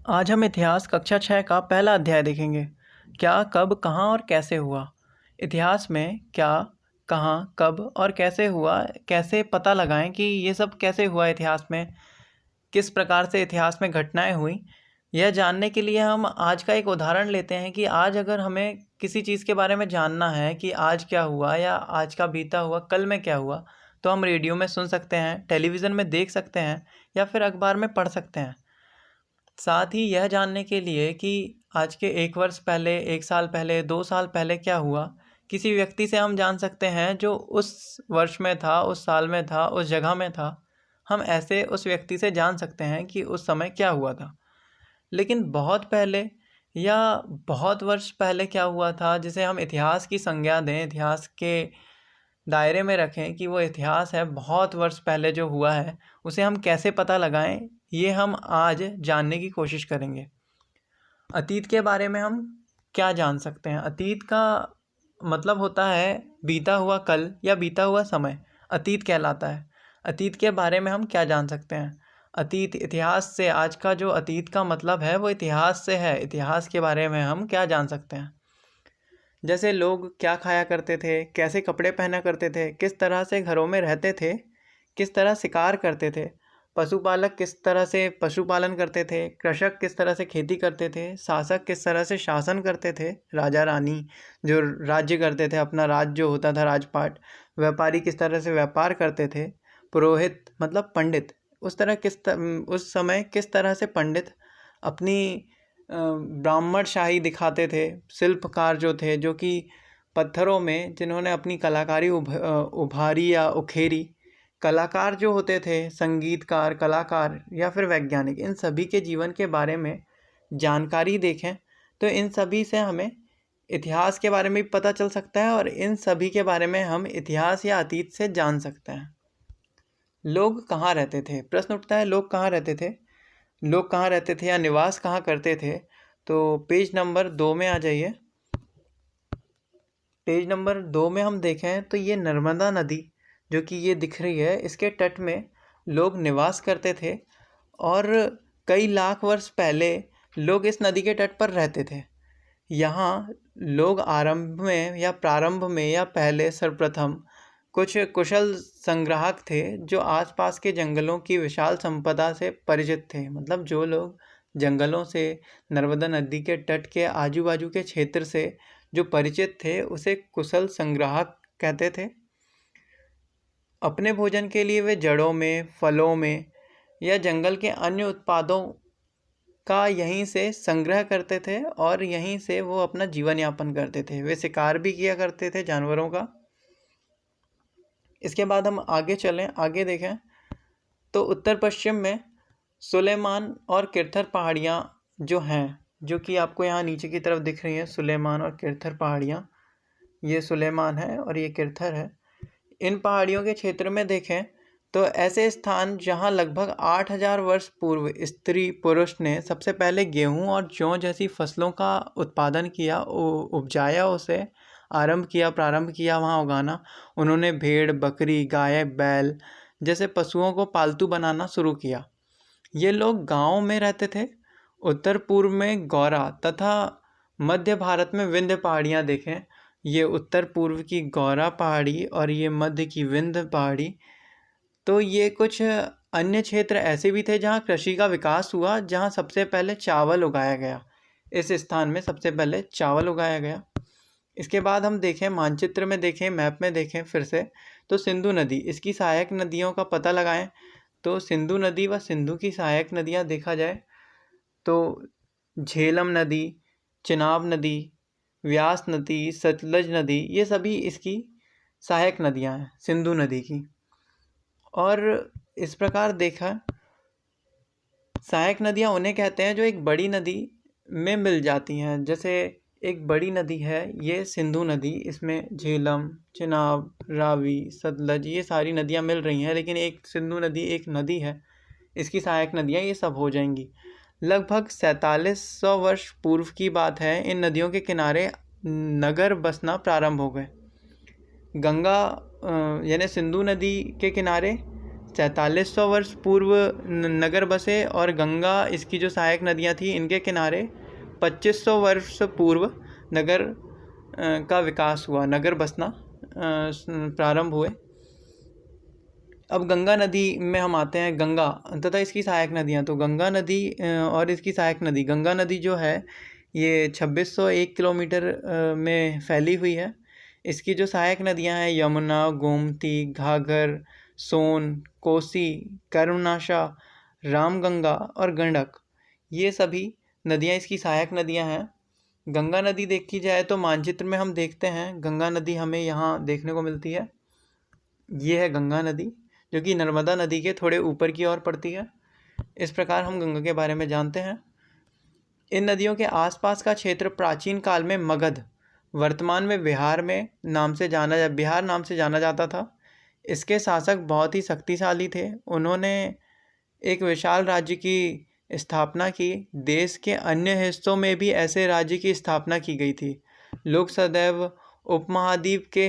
आज हम इतिहास कक्षा 6 का पहला अध्याय देखेंगे। क्या, कब, कहाँ और कैसे हुआ। इतिहास में क्या, कहाँ, कब और कैसे हुआ, कैसे पता लगाएं कि ये सब कैसे हुआ इतिहास में, किस प्रकार से इतिहास में घटनाएं हुई। यह जानने के लिए हम आज का एक उदाहरण लेते हैं कि आज अगर हमें किसी चीज़ के बारे में जानना है कि आज क्या हुआ या आज का बीता हुआ कल में क्या हुआ, तो हम रेडियो में सुन सकते हैं, टेलीविज़न में देख सकते हैं या फिर अखबार में पढ़ सकते हैं। साथ ही यह जानने के लिए कि आज के 1 वर्ष पहले, 1 साल पहले, 2 साल पहले क्या हुआ, किसी व्यक्ति से हम जान सकते हैं जो उस वर्ष में था, उस साल में था, उस जगह में था। हम ऐसे उस व्यक्ति से जान सकते हैं कि उस समय क्या हुआ था। लेकिन बहुत पहले या बहुत वर्ष पहले क्या हुआ था जिसे हम इतिहास की संज्ञा दें, इतिहास के दायरे में रखें कि वो इतिहास है, बहुत वर्ष पहले जो हुआ है, उसे हम कैसे पता लगाएं, ये हम आज जानने की कोशिश करेंगे। अतीत के बारे में हम क्या जान सकते हैं? अतीत का मतलब होता है बीता हुआ कल या बीता हुआ समय, अतीत कहलाता है। अतीत के बारे में हम क्या जान सकते हैं? अतीत, इतिहास से। आज का जो अतीत का मतलब है वो इतिहास से है। इतिहास के बारे में हम क्या जान सकते हैं? जैसे लोग क्या खाया करते थे, कैसे कपड़े पहना करते थे, किस तरह से घरों में रहते थे, किस तरह शिकार करते थे, पशुपालक किस तरह से पशुपालन करते थे, कृषक किस तरह से खेती करते थे, शासक किस तरह से शासन करते थे, राजा रानी जो राज्य करते थे, अपना राज्य जो होता था राजपाट, व्यापारी किस तरह से व्यापार करते थे, पुरोहित मतलब पंडित उस समय किस तरह से पंडित अपनी ब्राह्मण शाही दिखाते थे। शिल्पकार जो थे, जो कि पत्थरों में जिन्होंने अपनी कलाकारी उभारी या उखेरी, कलाकार जो होते थे, संगीतकार, कलाकार या फिर वैज्ञानिक, इन सभी के जीवन के बारे में जानकारी देखें तो इन सभी से हमें इतिहास के बारे में भी पता चल सकता है और इन सभी के बारे में हम इतिहास या अतीत से जान सकते हैं। लोग कहाँ रहते थे? प्रश्न उठता है, लोग कहाँ रहते थे? लोग कहाँ रहते थे या निवास कहाँ करते थे? तो पेज नंबर 2 में आ जाइए। पेज नंबर 2 में हम देखें तो ये नर्मदा नदी जो कि ये दिख रही है, इसके तट में लोग निवास करते थे और कई लाख वर्ष पहले लोग इस नदी के तट पर रहते थे। यहाँ लोग प्रारंभ में या पहले सर्वप्रथम कुछ कुशल संग्राहक थे जो आसपास के जंगलों की विशाल संपदा से परिचित थे। मतलब जो लोग जंगलों से, नर्मदा नदी के तट के आजू बाजू के क्षेत्र से जो परिचित थे उसे कुशल संग्राहक कहते थे। अपने भोजन के लिए वे जड़ों में, फलों में या जंगल के अन्य उत्पादों का यहीं से संग्रह करते थे और यहीं से वो अपना जीवन यापन करते थे। वे शिकार भी किया करते थे जानवरों का। इसके बाद हम आगे चलें, आगे देखें तो उत्तर पश्चिम में सुलेमान और किरथर पहाड़ियाँ जो हैं, जो कि आपको यहाँ नीचे की तरफ दिख रही हैं, सुलेमान और किरथर पहाड़ियाँ। ये सुलेमान है और ये किरथर है। इन पहाड़ियों के क्षेत्र में देखें तो ऐसे स्थान जहाँ लगभग 8000 वर्ष पूर्व स्त्री पुरुष ने सबसे पहले गेहूँ और जौ जैसी फसलों का उत्पादन किया, उपजाया, उसे प्रारंभ किया वहाँ उगाना। उन्होंने भेड़, बकरी, गाय, बैल जैसे पशुओं को पालतू बनाना शुरू किया। ये लोग गाँव में रहते थे। उत्तर पूर्व में गौरा तथा मध्य भारत में विंध्य पहाड़ियाँ देखें। ये उत्तर पूर्व की गौरा पहाड़ी और ये मध्य की विंध्य पहाड़ी। तो ये कुछ अन्य क्षेत्र ऐसे भी थे जहाँ कृषि का विकास हुआ, जहाँ सबसे पहले चावल उगाया गया। इस स्थान में सबसे पहले चावल उगाया गया। इसके बाद हम देखें, मानचित्र में देखें, मैप में देखें फिर से, तो सिंधु नदी, इसकी सहायक नदियों का पता लगाएं। तो सिंधु नदी व सिंधु की सहायक नदियाँ देखा जाए तो झेलम नदी, चिनाब नदी, व्यास नदी, सतलज नदी, ये सभी इसकी सहायक नदियाँ हैं सिंधु नदी की। और इस प्रकार देखा, सहायक नदियाँ उन्हें कहते हैं जो एक बड़ी नदी में मिल जाती हैं। जैसे एक बड़ी नदी है ये सिंधु नदी, इसमें झेलम, चिनाब, रावी, सतलज ये सारी नदियाँ मिल रही हैं, लेकिन एक सिंधु नदी एक नदी है, इसकी सहायक नदियाँ ये सब हो जाएंगी। लगभग 4700 वर्ष पूर्व की बात है। इन नदियों के किनारे नगर बसना प्रारंभ हो गए। गंगा यानी सिंधु नदी के किनारे 4300 वर्ष पूर्व नगर बसे और गंगा इसकी जो सहायक नदियाँ थी इनके किनारे 2500 वर्ष पूर्व नगर का विकास हुआ, नगर बसना प्रारंभ हुए। अब गंगा नदी में हम आते हैं। गंगा तथा इसकी सहायक नदियाँ, तो गंगा नदी और इसकी सहायक नदी, गंगा नदी जो है ये 2601 किलोमीटर में फैली हुई है। इसकी जो सहायक नदियाँ हैं यमुना, गोमती, घाघर, सोन, कोसी, कर्मनाशा, रामगंगा और गंडक, ये सभी नदियाँ इसकी सहायक नदियाँ हैं। गंगा नदी देखी जाए तो मानचित्र में हम देखते हैं गंगा नदी हमें यहाँ देखने को मिलती है। ये है गंगा नदी जो कि नर्मदा नदी के थोड़े ऊपर की ओर पड़ती है। इस प्रकार हम गंगा के बारे में जानते हैं। इन नदियों के आसपास का क्षेत्र प्राचीन काल में मगध, वर्तमान में बिहार नाम से जाना जाता था। इसके शासक बहुत ही शक्तिशाली थे। उन्होंने एक विशाल राज्य की स्थापना की। देश के अन्य हिस्सों में भी ऐसे राज्य की स्थापना की गई थी। लोग सदैव उपमहाद्वीप के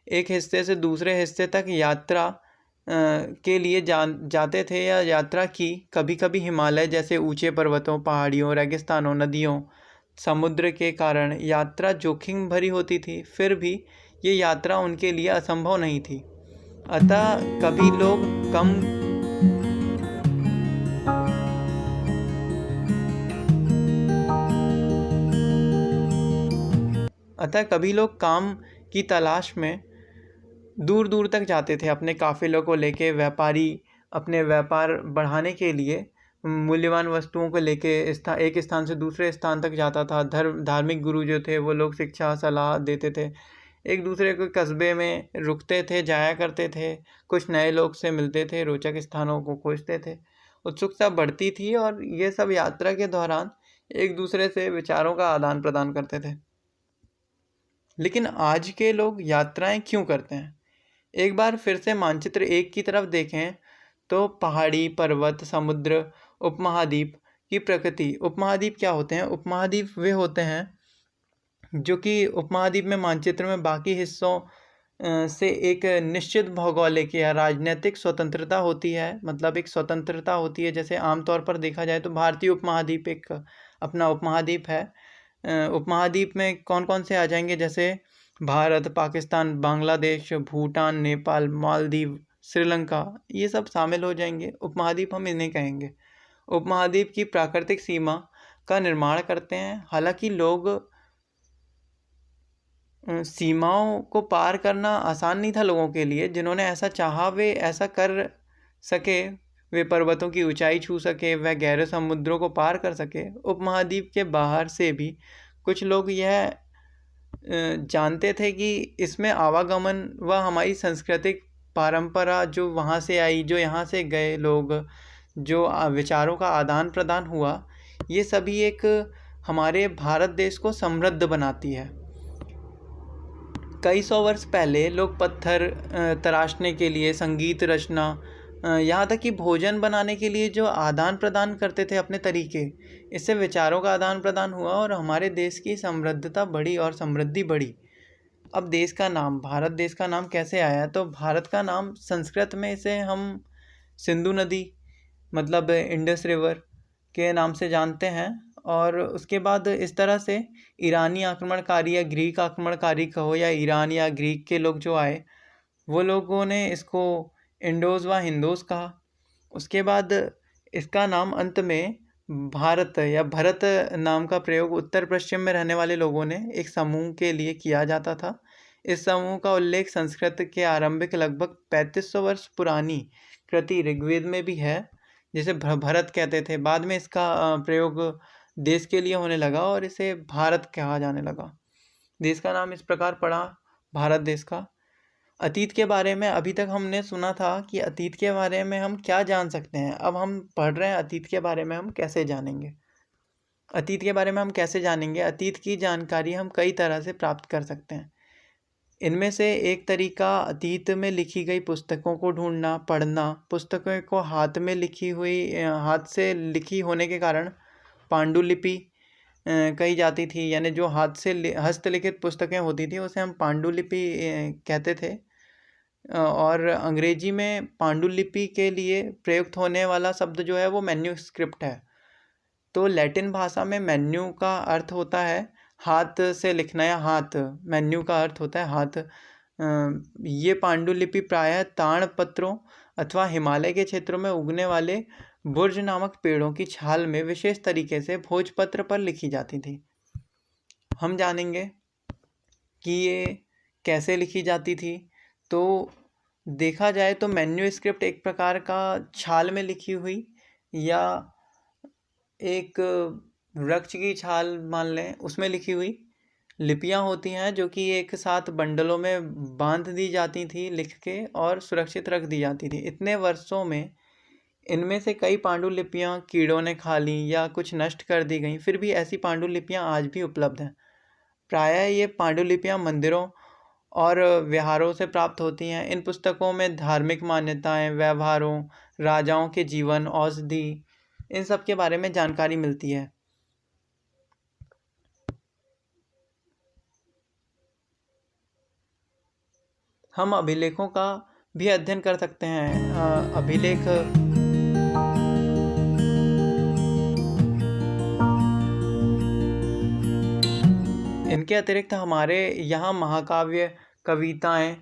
एक हिस्से से दूसरे हिस्से तक यात्रा के लिए जाते थे या यात्रा की। कभी कभी हिमालय जैसे ऊंचे पर्वतों, पहाड़ियों, रेगिस्तानों, नदियों, समुद्र के कारण यात्रा जोखिम भरी होती थी। फिर भी ये यात्रा उनके लिए असंभव नहीं थी। अतः कभी लोग काम की तलाश में दूर दूर तक जाते थे अपने काफिलों को लेके। व्यापारी अपने व्यापार बढ़ाने के लिए मूल्यवान वस्तुओं को लेके एक स्थान से दूसरे स्थान तक जाता था। धार्मिक गुरु जो थे वो लोग शिक्षा सलाह देते थे। एक दूसरे के कस्बे में रुकते थे, जाया करते थे, कुछ नए लोग से मिलते थे, रोचक स्थानों को खोजते थे। उत्सुकता बढ़ती थी और ये सब यात्रा के दौरान एक दूसरे से विचारों का आदान प्रदान करते थे। लेकिन आज के लोग यात्राएं क्यों करते हैं? एक बार फिर से मानचित्र 1 की तरफ देखें तो पहाड़ी, पर्वत, समुद्र, उपमहाद्वीप की प्रकृति। उपमहाद्वीप क्या होते हैं? उपमहाद्वीप वे होते हैं जो कि उपमहाद्वीप में मानचित्र में बाकी हिस्सों से एक निश्चित भौगोलिक या राजनीतिक स्वतंत्रता होती है। मतलब एक स्वतंत्रता होती है। जैसे आमतौर पर देखा जाए तो भारतीय उपमहाद्वीप एक अपना उपमहाद्वीप है। उपमहाद्वीप में कौन कौन से आ जाएंगे? जैसे भारत, पाकिस्तान, बांग्लादेश, भूटान, नेपाल, मालदीव, श्रीलंका, ये सब शामिल हो जाएंगे। उपमहाद्वीप हम इन्हें कहेंगे। उपमहाद्वीप की प्राकृतिक सीमा का निर्माण करते हैं। हालांकि लोग सीमाओं को पार करना आसान नहीं था लोगों के लिए। जिन्होंने ऐसा चाहा वे ऐसा कर सके। वे पर्वतों की ऊंचाई छू सके, वह गहरे समुद्रों को पार कर सके। उपमहाद्वीप के बाहर से भी कुछ लोग यह जानते थे कि इसमें आवागमन व हमारी सांस्कृतिक परंपरा जो वहाँ से आई, जो यहाँ से गए लोग, जो विचारों का आदान प्रदान हुआ, ये सभी एक हमारे भारत देश को समृद्ध बनाती है। कई सौ वर्ष पहले लोग पत्थर तराशने के लिए, संगीत रचना, यहाँ तक कि भोजन बनाने के लिए जो आदान प्रदान करते थे अपने तरीके, इससे विचारों का आदान प्रदान हुआ और हमारे देश की समृद्धता बढ़ी और समृद्धि बढ़ी। अब देश का नाम, भारत देश का नाम कैसे आया? तो भारत का नाम संस्कृत में इसे हम सिंधु नदी मतलब इंडस रिवर के नाम से जानते हैं। और उसके बाद इस तरह से ईरानी आक्रमणकारी या ग्रीक आक्रमणकारी कहो या ईरान या ग्रीक के लोग जो आए, वो लोगों ने इसको इंडोज व हिंदोज कहा। उसके बाद इसका नाम अंत में भारत या भरत नाम का प्रयोग उत्तर पश्चिम में रहने वाले लोगों ने एक समूह के लिए किया जाता था। इस समूह का उल्लेख संस्कृत के आरंभिक लगभग 3500 वर्ष पुरानी कृति ऋग्वेद में भी है, जिसे भरत कहते थे। बाद में इसका प्रयोग देश के लिए होने लगा और इसे भारत कहा जाने लगा। देश का नाम इस प्रकार पड़ा, भारत देश का। अतीत के बारे में अभी तक हमने सुना था कि अतीत के बारे में हम क्या जान सकते हैं। अब हम पढ़ रहे हैं अतीत के बारे में हम कैसे जानेंगे। अतीत के बारे में हम कैसे जानेंगे? अतीत की जानकारी हम कई तरह से प्राप्त कर सकते हैं। इनमें से एक तरीका अतीत में लिखी गई पुस्तकों को ढूंढना, पढ़ना। पुस्तकों को हाथ से लिखी होने के कारण पांडुलिपि कही जाती थी। यानी जो हाथ से हस्तलिखित पुस्तकें होती थी उसे हम पांडुलिपि कहते थे। और अंग्रेजी में पांडुलिपि के लिए प्रयुक्त होने वाला शब्द जो है वो मैन्यूस्क्रिप्ट है। तो लैटिन भाषा में मेन्यू का अर्थ होता है हाथ से लिखना या हाथ, मेन्यू का अर्थ होता है हाथ। ये पांडुलिपि प्रायः ताड़पत्रों अथवा हिमालय के क्षेत्रों में उगने वाले बुर्ज नामक पेड़ों की छाल में विशेष तरीके से भोजपत्र पर लिखी जाती थी। हम जानेंगे कि ये कैसे लिखी जाती थी। तो देखा जाए तो मैन्यूस्क्रिप्ट एक प्रकार का छाल में लिखी हुई या एक वृक्ष की छाल मान लें उसमें लिखी हुई लिपियां होती हैं, जो कि एक साथ बंडलों में बांध दी जाती थी लिख के और सुरक्षित रख दी जाती थी। इतने वर्षों में इनमें से कई पांडुलिपियां कीड़ों ने खा ली या कुछ नष्ट कर दी गई, फिर भी ऐसी पांडुलिपियां आज भी उपलब्ध हैं। प्रायः ये पांडुलिपियां मंदिरों और विहारों से प्राप्त होती हैं। इन पुस्तकों में धार्मिक मान्यताएं, व्यवहारों, राजाओं के जीवन, औषधि, इन सब के बारे में जानकारी मिलती है। हम अभिलेखों का भी अध्ययन कर सकते हैं। अभिलेख इनके अतिरिक्त हमारे यहाँ महाकाव्य, कविताएं,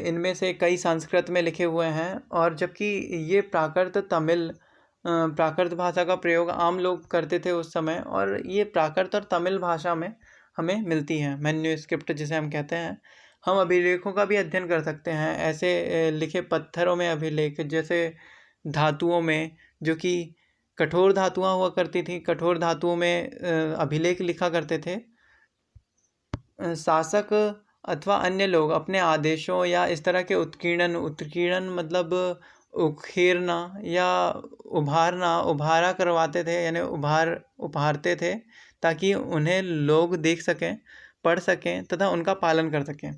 इनमें से कई संस्कृत में लिखे हुए हैं, और जबकि ये प्राकृत भाषा का प्रयोग आम लोग करते थे उस समय, और ये प्राकृत और तमिल भाषा में हमें मिलती हैं, मैन्यूस्क्रिप्ट जिसे हम कहते हैं। हम अभिलेखों का भी अध्ययन कर सकते हैं। ऐसे लिखे पत्थरों में अभिलेख, जैसे धातुओं में, जो कि कठोर धातुआं हुआ करती थी, कठोर धातुओं में अभिलेख लिखा करते थे। शासक अथवा अन्य लोग अपने आदेशों या इस तरह के उत्कीर्णन मतलब उखेरना या उभारा करवाते थे, यानी उभारते थे, ताकि उन्हें लोग देख सकें, पढ़ सकें तथा उनका पालन कर सकें।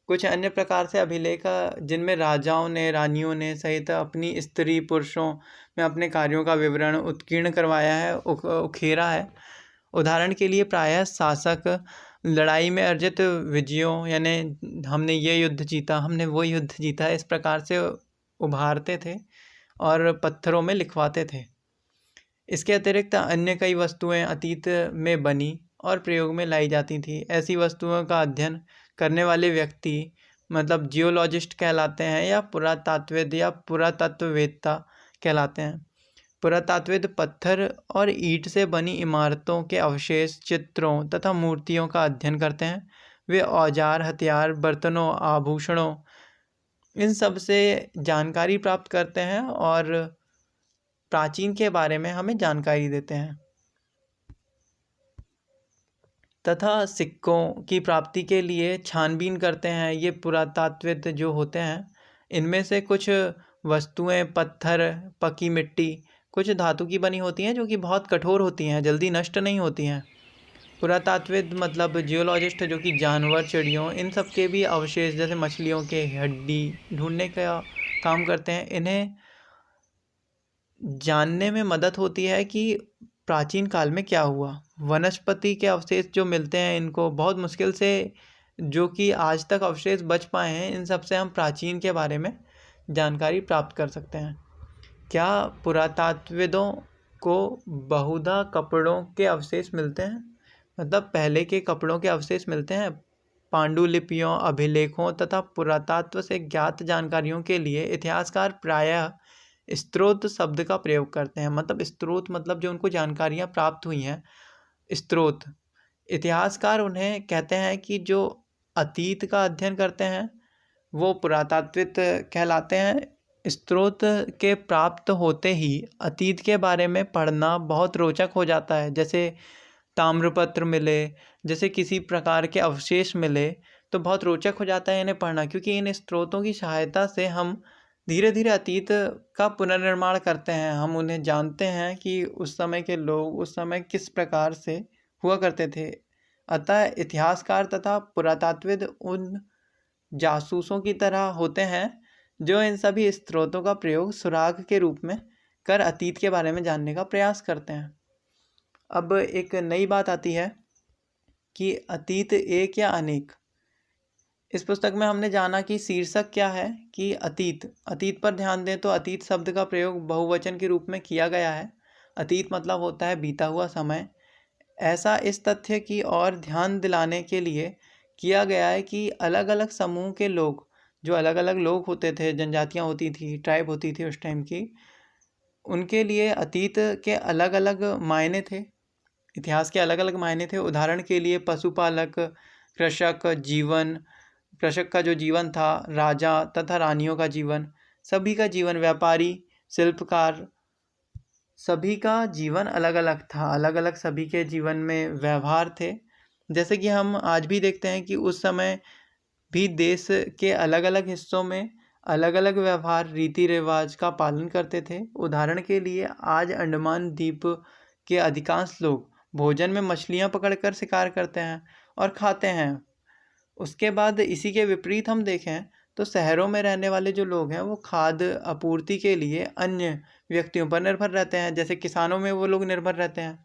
कुछ अन्य प्रकार से अभिलेख जिनमें राजाओं ने, रानियों ने सहित अपनी स्त्री पुरुषों में अपने कार्यों का विवरण उत्कीर्ण करवाया है, उखेरा है। उदाहरण के लिए प्रायः शासक लड़ाई में अर्जित विजयों, यानी हमने ये युद्ध जीता, हमने वो युद्ध जीता, इस प्रकार से उभारते थे और पत्थरों में लिखवाते थे। इसके अतिरिक्त अन्य कई वस्तुएं अतीत में बनी और प्रयोग में लाई जाती थी। ऐसी वस्तुओं का अध्ययन करने वाले व्यक्ति मतलब जियोलॉजिस्ट कहलाते हैं, या पुरातात्विद या पुरातत्ववेत्ता कहलाते हैं। पुरातात्विद पत्थर और ईंट से बनी इमारतों के अवशेष, चित्रों तथा मूर्तियों का अध्ययन करते हैं। वे औजार, हथियार, बर्तनों, आभूषणों, इन सब से जानकारी प्राप्त करते हैं और प्राचीन के बारे में हमें जानकारी देते हैं। तथा सिक्कों की प्राप्ति के लिए छानबीन करते हैं। ये पुरातात्विद जो होते हैं, इनमें से कुछ वस्तुएं पत्थर, पकी मिट्टी, कुछ धातु की बनी होती हैं, जो कि बहुत कठोर होती हैं, जल्दी नष्ट नहीं होती हैं। पुरातात्विद मतलब जियोलॉजिस्ट, जो कि जानवर, चिड़ियों, इन सब के भी अवशेष जैसे मछलियों के हड्डी ढूंढने का काम करते हैं। इन्हें जानने में मदद होती है कि प्राचीन काल में क्या हुआ। वनस्पति के अवशेष जो मिलते हैं, इनको बहुत मुश्किल से, जो कि आज तक अवशेष बच पाए हैं, इन सब से हम प्राचीन के बारे में जानकारी प्राप्त कर सकते हैं। क्या पुरातात्विदों को बहुधा कपड़ों के अवशेष मिलते हैं, मतलब पहले के कपड़ों के अवशेष मिलते हैं। पांडुलिपियों, अभिलेखों तथा पुरातत्व से ज्ञात जानकारियों के लिए इतिहासकार प्रायः स्रोत शब्द का प्रयोग करते हैं। मतलब स्रोत मतलब जो उनको जानकारियाँ प्राप्त हुई हैं, स्रोत। इतिहासकार उन्हें कहते हैं कि जो अतीत का अध्ययन करते हैं वो पुरातात्विद कहलाते हैं। स्रोत के प्राप्त होते ही अतीत के बारे में पढ़ना बहुत रोचक हो जाता है। जैसे ताम्रपत्र मिले, जैसे किसी प्रकार के अवशेष मिले, तो बहुत रोचक हो जाता है इन्हें पढ़ना, क्योंकि इन स्रोतों की सहायता से हम धीरे धीरे अतीत का पुनर्निर्माण करते हैं। हम उन्हें जानते हैं कि उस समय के लोग उस समय किस प्रकार से हुआ करते थे। अतः इतिहासकार तथा पुरातात्विद उन जासूसों की तरह होते हैं जो इन सभी स्रोतों का प्रयोग सुराग के रूप में कर अतीत के बारे में जानने का प्रयास करते हैं। अब एक नई बात आती है कि अतीत एक या अनेक। इस पुस्तक में हमने जाना कि शीर्षक क्या है कि अतीत। अतीत पर ध्यान दें तो अतीत शब्द का प्रयोग बहुवचन के रूप में किया गया है। अतीत मतलब होता है बीता हुआ समय। ऐसा इस तथ्य की ओर ध्यान दिलाने के लिए किया गया है कि अलग अलग समूह के लोग, जो अलग अलग लोग होते थे, जनजातियाँ होती थी, ट्राइब होती थी उस टाइम की, उनके लिए अतीत के अलग अलग मायने थे, इतिहास के अलग अलग मायने थे। उदाहरण के लिए पशुपालक, कृषक जीवन, कृषक का जो जीवन था, राजा तथा रानियों का जीवन, सभी का जीवन, व्यापारी, शिल्पकार, सभी का जीवन अलग अलग था। अलग अलग सभी के जीवन में व्यवहार थे। जैसे कि हम आज भी देखते हैं कि उस समय भी देश के अलग अलग हिस्सों में अलग अलग व्यवहार, रीति रिवाज का पालन करते थे। उदाहरण के लिए आज अंडमान द्वीप के अधिकांश लोग भोजन में मछलियां पकड़कर शिकार करते हैं और खाते हैं। उसके बाद इसी के विपरीत हम देखें तो शहरों में रहने वाले जो लोग हैं वो खाद्य आपूर्ति के लिए अन्य व्यक्तियों पर निर्भर रहते हैं, जैसे किसानों में वो लोग निर्भर रहते हैं।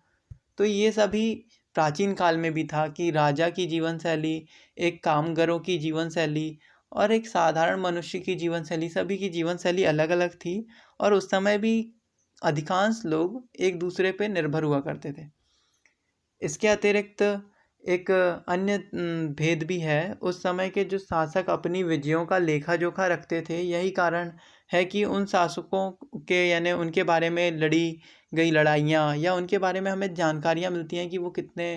तो ये सभी प्राचीन काल में भी था कि राजा की जीवन शैली, एक कामगारों की जीवन शैली और एक साधारण मनुष्य की जीवन शैली, सभी की जीवन शैली अलग अलग थी। और उस समय भी अधिकांश लोग एक दूसरे पे निर्भर हुआ करते थे। इसके अतिरिक्त एक अन्य भेद भी है। उस समय के जो शासक अपनी विजयों का लेखा जोखा रखते थे। यही कारण है कि उन शासकों के यानी उनके बारे में लड़ी गई लड़ाइयाँ या उनके बारे में हमें जानकारियाँ मिलती हैं कि वो कितने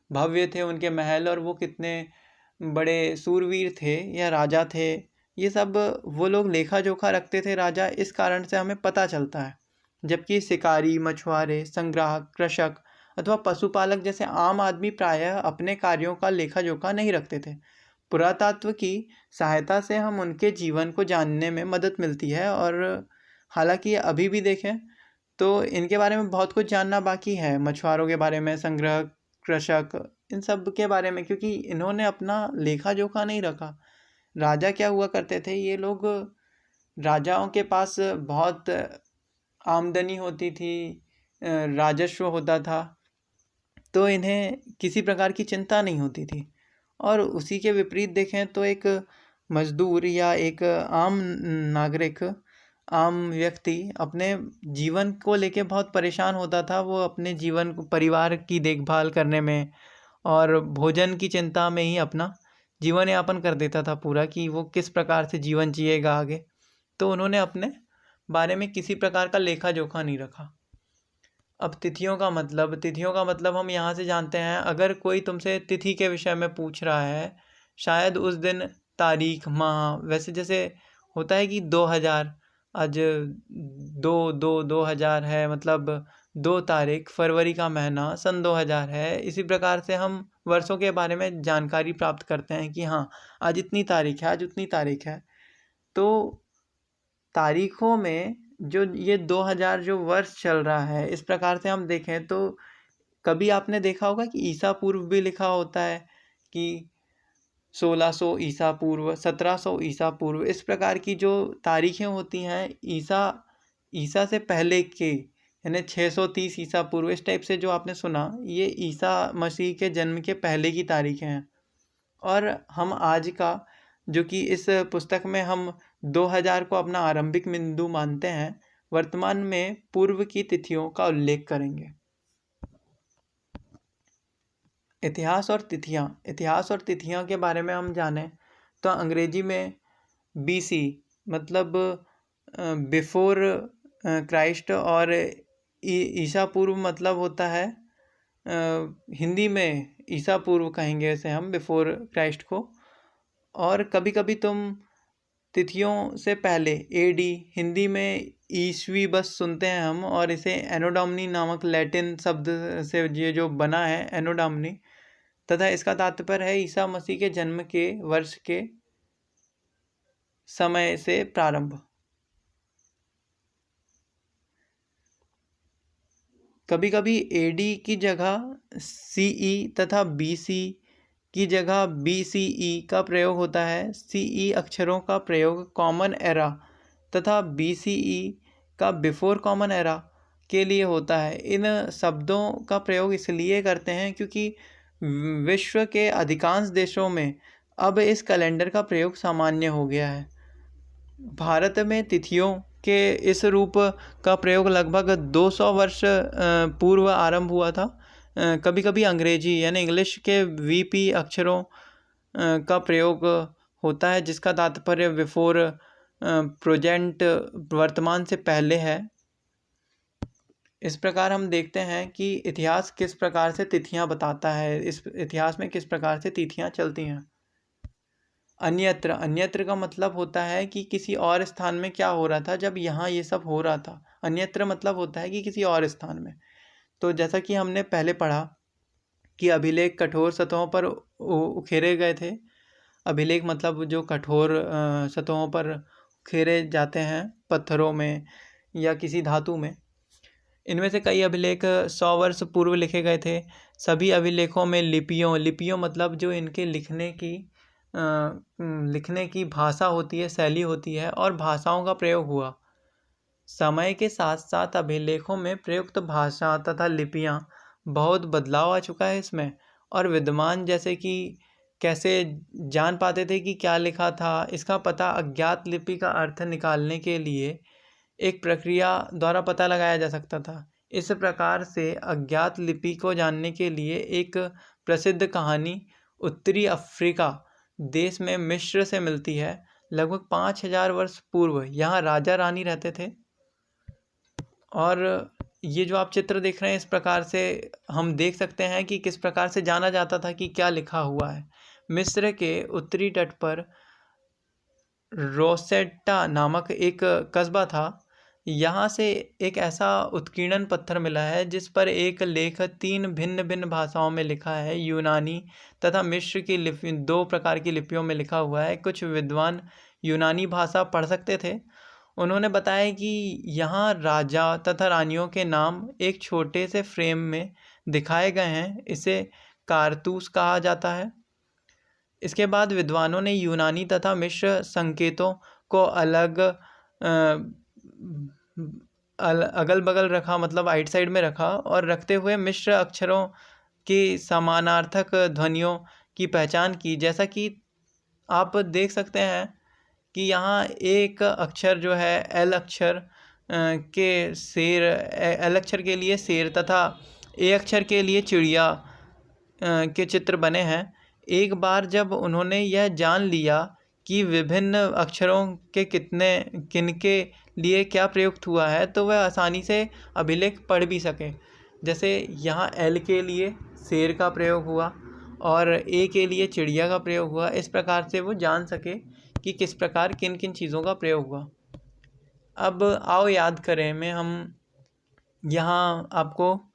भव्य थे उनके महल, और वो कितने बड़े सूरवीर थे या राजा थे। ये सब वो लोग लेखा जोखा रखते थे राजा, इस कारण से हमें पता चलता है। जबकि शिकारी, मछुआरे, संग्राहक, कृषक अथवा पशुपालक जैसे आम आदमी प्रायः अपने कार्यों का लेखा जोखा नहीं रखते थे। पुरातत्व की सहायता से हम उनके जीवन को जानने में मदद मिलती है। और हालांकि अभी भी देखें तो इनके बारे में बहुत कुछ जानना बाकी है, मछुआरों के बारे में, संग्रह, कृषक, इन सब के बारे में, क्योंकि इन्होंने अपना लेखा जोखा नहीं रखा। राजा क्या हुआ करते थे, ये लोग, राजाओं के पास बहुत आमदनी होती थी, राजस्व होता था, तो इन्हें किसी प्रकार की चिंता नहीं होती थी। और उसी के विपरीत देखें तो एक मजदूर या एक आम नागरिक, आम व्यक्ति अपने जीवन को लेके बहुत परेशान होता था। वो अपने जीवन को, परिवार की देखभाल करने में और भोजन की चिंता में ही अपना जीवन यापन कर देता था पूरा, कि वो किस प्रकार से जीवन जिएगा आगे। तो उन्होंने अपने बारे में किसी प्रकार का लेखा जोखा नहीं रखा। अब तिथियों का मतलब हम यहाँ से जानते हैं। अगर कोई तुमसे तिथि के विषय में पूछ रहा है, शायद उस दिन तारीख, माह, वैसे जैसे होता है कि 2000, आज 2000 है, मतलब 2 तारीख फरवरी का महीना सन 2000 है। इसी प्रकार से हम वर्षों के बारे में जानकारी प्राप्त करते हैं कि हाँ, आज इतनी तारीख है, आज उतनी तारीख है। तो तारीखों में जो ये 2000 जो वर्ष चल रहा है, इस प्रकार से हम देखें तो कभी आपने देखा होगा कि ईसा पूर्व भी लिखा होता है कि 1600 ईसा पूर्व, 1700 ईसा पूर्व। इस प्रकार की जो तारीखें होती हैं ईसा से पहले के, यानी 630 ईसा पूर्व, इस टाइप से जो आपने सुना, ये ईसा मसीह के जन्म के पहले की तारीखें हैं। और हम आज का, जो कि इस पुस्तक में हम 2000 को अपना आरंभिक बिंदु मानते हैं, वर्तमान में पूर्व की तिथियों का उल्लेख करेंगे। इतिहास और तिथियां के बारे में हम जानें तो अंग्रेजी में BC मतलब बिफोर क्राइस्ट, और ईसा पूर्व मतलब होता है, हिंदी में ईसा पूर्व कहेंगे इसे हम, बिफोर क्राइस्ट को। और कभी कभी तुम तिथियों से पहले AD, हिंदी में ईस्वी बस सुनते हैं हम, और इसे एनो डोमिनी नामक लैटिन शब्द से ये जो बना है, एनो डोमिनी, तथा इसका तात्पर्य है ईसा मसीह के जन्म के वर्ष के समय से प्रारंभ। कभी कभी AD की जगह CE तथा BC की जगह BCE का प्रयोग होता है। CE अक्षरों का प्रयोग कॉमन एरा तथा BCE का बिफोर कॉमन एरा के लिए होता है। इन शब्दों का प्रयोग इसलिए करते हैं क्योंकि विश्व के अधिकांश देशों में अब इस कैलेंडर का प्रयोग सामान्य हो गया है। भारत में तिथियों के इस रूप का प्रयोग लगभग 200 वर्ष पूर्व आरंभ हुआ था। कभी कभी अंग्रेजी यानी इंग्लिश के वीपी अक्षरों का प्रयोग होता है, जिसका तात्पर्य बिफोर प्रेजेंट वर्तमान से पहले है। इस प्रकार हम देखते हैं कि इतिहास किस प्रकार से तिथियां बताता है, इस इतिहास में किस प्रकार से तिथियां चलती हैं। अन्यत्र, अन्यत्र का मतलब होता है कि किसी और स्थान में क्या हो रहा था जब यहाँ ये सब हो रहा था। अन्यत्र मतलब होता है कि किसी और स्थान में। तो जैसा कि हमने पहले पढ़ा कि अभिलेख कठोर सतहों पर उखेरे गए थे। अभिलेख मतलब जो कठोर सतहों पर उखेरे जाते हैं, पत्थरों में या किसी धातु में। इनमें से कई अभिलेख 100 वर्ष पूर्व लिखे गए थे। सभी अभिलेखों में लिपियों मतलब जो इनके लिखने की भाषा होती है, शैली होती है, और भाषाओं का प्रयोग हुआ। समय के साथ साथ अभिलेखों में प्रयुक्त भाषा तथा लिपियां बहुत बदलाव आ चुका है इसमें। और विद्वान जैसे कि कैसे जान पाते थे कि क्या लिखा था, इसका पता अज्ञात लिपि का अर्थ निकालने के लिए एक प्रक्रिया द्वारा पता लगाया जा सकता था। इस प्रकार से अज्ञात लिपि को जानने के लिए एक प्रसिद्ध कहानी उत्तरी अफ्रीका देश में मिस्र से मिलती है। लगभग 5000 वर्ष पूर्व यहाँ राजा रानी रहते थे। और ये जो आप चित्र देख रहे हैं, इस प्रकार से हम देख सकते हैं कि किस प्रकार से जाना जाता था कि क्या लिखा हुआ है। मिस्र के उत्तरी तट पर रोसेट्टा नामक एक कस्बा था। यहाँ से एक ऐसा उत्कीर्णन पत्थर मिला है जिस पर एक लेख 3 भिन्न भिन्न भाषाओं में लिखा है। यूनानी तथा मिस्र की लिपि, 2 प्रकार की लिपियों में लिखा हुआ है। कुछ विद्वान यूनानी भाषा पढ़ सकते थे। उन्होंने बताया कि यहाँ राजा तथा रानियों के नाम एक छोटे से फ्रेम में दिखाए गए हैं। इसे कारतूस कहा जाता है। इसके बाद विद्वानों ने यूनानी तथा मिस्र संकेतों को अगल बगल रखा, मतलब आइट साइड में रखा, और रखते हुए मिस्र अक्षरों की समानार्थक ध्वनियों की पहचान की। जैसा कि आप देख सकते हैं कि यहाँ एक अक्षर जो है एल अक्षर एल अक्षर के लिए शेर तथा ए अक्षर के लिए चिड़िया के चित्र बने हैं। एक बार जब उन्होंने यह जान लिया कि विभिन्न अक्षरों के किनके लिए क्या प्रयुक्त हुआ है, तो वह आसानी से अभिलेख पढ़ भी सके। जैसे यहाँ एल के लिए शेर का प्रयोग हुआ और ए के लिए चिड़िया का प्रयोग हुआ। इस प्रकार से वो जान सके कि किस प्रकार किन किन चीज़ों का प्रयोग हुआ। अब आओ याद करें में हम यहाँ आपको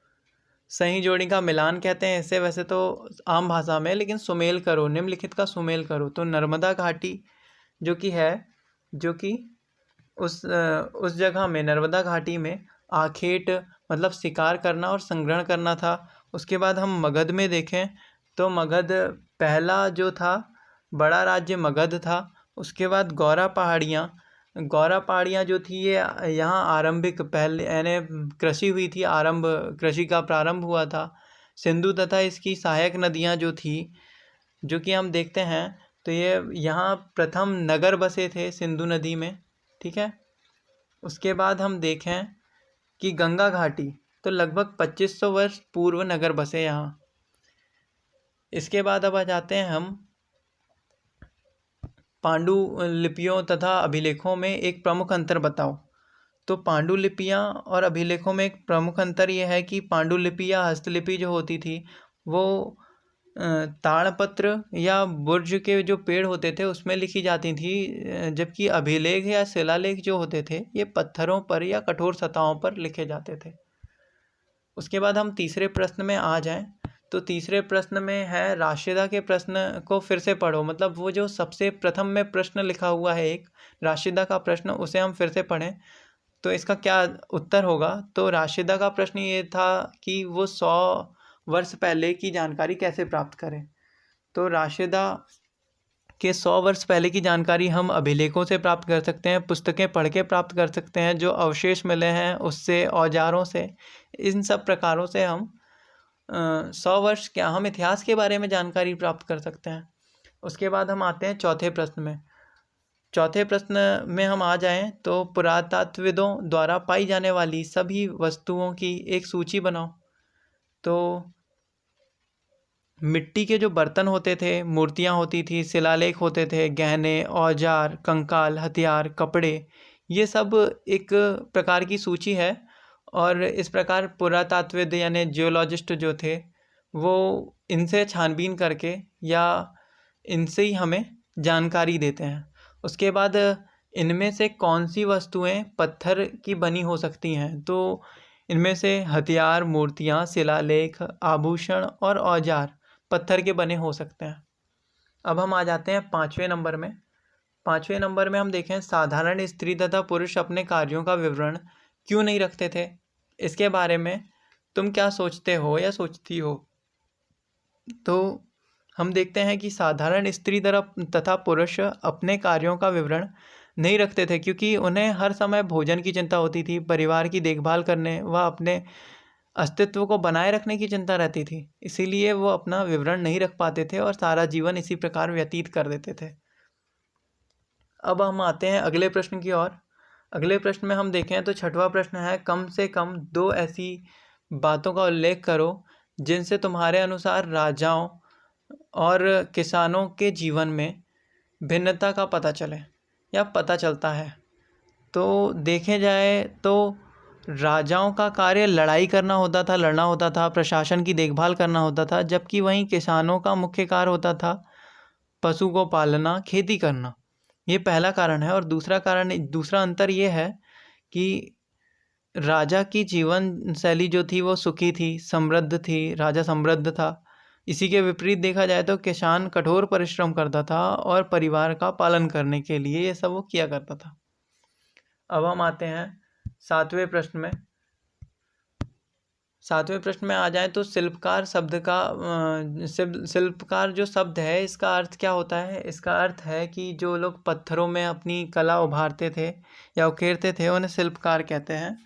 सही जोड़ी का मिलान कहते हैं इसे वैसे तो आम भाषा में, लेकिन सुमेल करो, निम्नलिखित का सुमेल करो। तो नर्मदा घाटी जो कि उस जगह में, नर्मदा घाटी में आखेट मतलब शिकार करना और संग्रहण करना था। उसके बाद हम मगध में देखें तो मगध पहला जो था बड़ा राज्य मगध था। उसके बाद गौरा पहाड़ियाँ जो थी ये यहाँ आरंभिक पहले यानी कृषि हुई थी, कृषि का प्रारंभ हुआ था। सिंधु तथा इसकी सहायक नदियाँ जो थी, जो कि हम देखते हैं तो ये यहाँ प्रथम नगर बसे थे सिंधु नदी में, ठीक है। उसके बाद हम देखें कि गंगा घाटी, तो लगभग 2500 वर्ष पूर्व नगर बसे यहाँ। इसके बाद अब आ जाते हैं हम पांडुलिपियों तथा अभिलेखों में एक प्रमुख अंतर बताओ। तो पांडुलिपियाँ और अभिलेखों में एक प्रमुख अंतर यह है कि पांडुलिपि या हस्तलिपि जो होती थी वो ताड़पत्र या बुर्ज के जो पेड़ होते थे उसमें लिखी जाती थी, जबकि अभिलेख या शिलालेख जो होते थे ये पत्थरों पर या कठोर सतहों पर लिखे जाते थे। उसके बाद हम तीसरे प्रश्न में आ जाएं तो तीसरे प्रश्न में है राशिदा के प्रश्न को फिर से पढ़ो। मतलब वो जो सबसे प्रथम में प्रश्न लिखा हुआ है एक राशिदा का प्रश्न, उसे हम फिर से पढ़ें तो इसका क्या उत्तर होगा। तो राशिदा का प्रश्न ये था कि वो 100 वर्ष पहले की जानकारी कैसे प्राप्त करें। तो राशिदा के 100 वर्ष पहले की जानकारी हम अभिलेखों से प्राप्त कर सकते हैं, पुस्तकें पढ़ के प्राप्त कर सकते हैं, जो अवशेष मिले हैं उससे, औजारों से, इन सब प्रकारों से हम 100 वर्ष क्या हम इतिहास के बारे में जानकारी प्राप्त कर सकते हैं। उसके बाद हम आते हैं चौथे प्रश्न में। चौथे प्रश्न में हम आ जाएं तो पुरातत्वविदों द्वारा पाई जाने वाली सभी वस्तुओं की एक सूची बनाओ। तो मिट्टी के जो बर्तन होते थे, मूर्तियाँ होती थी, शिलालेख होते थे, गहने, औजार, कंकाल, हथियार, कपड़े, ये सब एक प्रकार की सूची है। और इस प्रकार पुरातत्वविद यानी जियोलॉजिस्ट जो थे वो इनसे छानबीन करके या इनसे ही हमें जानकारी देते हैं। उसके बाद इनमें से कौन सी वस्तुएं पत्थर की बनी हो सकती हैं, तो इनमें से हथियार, मूर्तियाँ, शिलालेख, आभूषण और औजार पत्थर के बने हो सकते हैं। अब हम आ जाते हैं 5वें नंबर में। 5वें नंबर में हम देखें साधारण स्त्री तथा पुरुष अपने कार्यों का विवरण क्यों नहीं रखते थे। इसके बारे में तुम क्या सोचते हो या सोचती हो। तो हम देखते हैं कि साधारण स्त्री तथा पुरुष अपने कार्यों का विवरण नहीं रखते थे क्योंकि उन्हें हर समय भोजन की चिंता होती थी, परिवार की देखभाल करने व अपने अस्तित्व को बनाए रखने की चिंता रहती थी। इसीलिए वो अपना विवरण नहीं रख पाते थे और सारा जीवन इसी प्रकार व्यतीत कर देते थे। अब हम आते हैं अगले प्रश्न की ओर। अगले प्रश्न में हम देखें तो छठवां प्रश्न है, कम से कम 2 ऐसी बातों का उल्लेख करो जिनसे तुम्हारे अनुसार राजाओं और किसानों के जीवन में भिन्नता का पता चले या पता चलता है। तो देखे जाए तो राजाओं का कार्य लड़ाई करना होता था, लड़ना होता था, प्रशासन की देखभाल करना होता था, जबकि वहीं किसानों का मुख्य कार्य होता था पशु को पालना, खेती करना। ये पहला कारण है। और दूसरा अंतर ये है कि राजा की जीवन शैली जो थी वो सुखी थी, समृद्ध थी, राजा समृद्ध था। इसी के विपरीत देखा जाए तो किसान कठोर परिश्रम करता था और परिवार का पालन करने के लिए ये सब वो किया करता था। अब हम आते हैं 7वें प्रश्न में। 7वें प्रश्न में आ जाएं तो शिल्पकार शब्द का शिल्पकार जो शब्द है इसका अर्थ क्या होता है। इसका अर्थ है कि जो लोग पत्थरों में अपनी कला उभारते थे या उकेरते थे उन्हें शिल्पकार कहते हैं।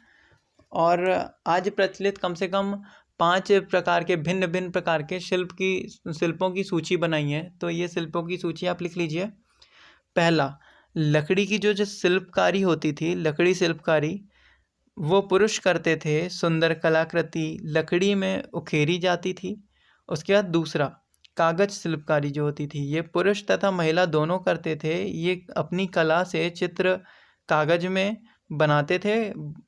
और आज प्रचलित कम से कम 5 प्रकार के भिन्न भिन्न प्रकार के शिल्पों की सूची बनाई है। तो ये शिल्पों की सूची आप लिख लीजिए। पहला, लकड़ी की जो शिल्पकारी होती थी, लकड़ी शिल्पकारी वो पुरुष करते थे। सुंदर कलाकृति लकड़ी में उकेरी जाती थी। उसके बाद दूसरा, कागज शिल्पकारी जो होती थी ये पुरुष तथा महिला दोनों करते थे। ये अपनी कला से चित्र कागज में बनाते थे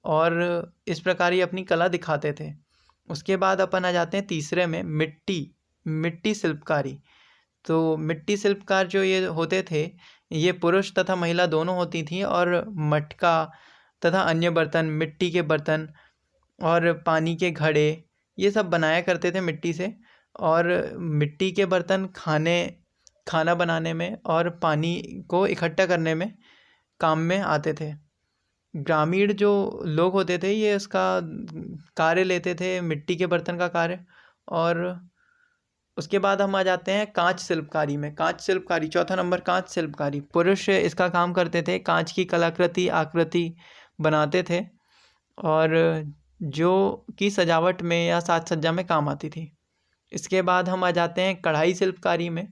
और इस प्रकार ये अपनी कला दिखाते थे। उसके बाद अपन आ जाते हैं तीसरे में, मिट्टी शिल्पकारी। तो मिट्टी शिल्पकार जो ये होते थे ये पुरुष तथा महिला दोनों होती थी और मटका तथा अन्य बर्तन, मिट्टी के बर्तन और पानी के घड़े ये सब बनाया करते थे मिट्टी से। और मिट्टी के बर्तन खाना बनाने में और पानी को इकट्ठा करने में काम में आते थे। ग्रामीण जो लोग होते थे ये उसका कार्य लेते थे, मिट्टी के बर्तन का कार्य। और उसके बाद हम आ जाते हैं कांच शिल्पकारी में। कांच शिल्पकारी, चौथा नंबर, कांच शिल्पकारी। पुरुष इसका काम करते थे, कांच की कलाकृति आकृति बनाते थे और जो कि सजावट में या साज सज्जा में काम आती थी। इसके बाद हम आ जाते हैं कढ़ाई शिल्पकारी में।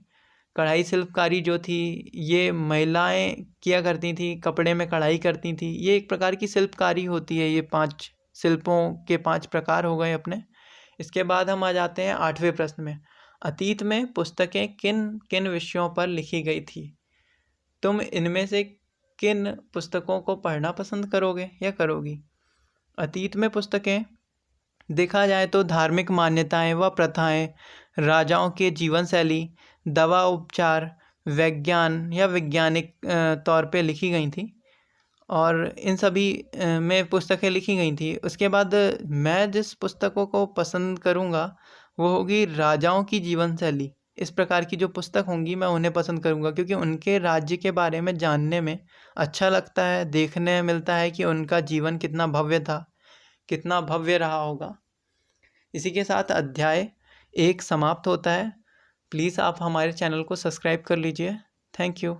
कढ़ाई शिल्पकारी जो थी ये महिलाएं किया करती थी, कपड़े में कढ़ाई करती थी। ये एक प्रकार की शिल्पकारी होती है। ये 5 शिल्पों के 5 प्रकार हो गए अपने। इसके बाद हम आ जाते हैं 8वें प्रश्न में। अतीत में पुस्तकें किन किन विषयों पर लिखी गई थी। तुम इनमें से किन पुस्तकों को पढ़ना पसंद करोगे या करोगी। अतीत में पुस्तकें देखा जाए तो धार्मिक मान्यताएं व प्रथाएं, राजाओं के जीवन शैली, दवा उपचार, विज्ञान या वैज्ञानिक तौर पे लिखी गई थी और इन सभी में पुस्तकें लिखी गई थी। उसके बाद मैं जिस पुस्तकों को पसंद करूँगा वो होगी राजाओं की जीवन शैली। इस प्रकार की जो पुस्तक होंगी मैं उन्हें पसंद करूँगा क्योंकि उनके राज्य के बारे में जानने में अच्छा लगता है, देखने मिलता है कि उनका जीवन कितना भव्य था, कितना भव्य रहा होगा। इसी के साथ अध्याय 1 समाप्त होता है। प्लीज़ आप हमारे चैनल को सब्सक्राइब कर लीजिए। Thank you.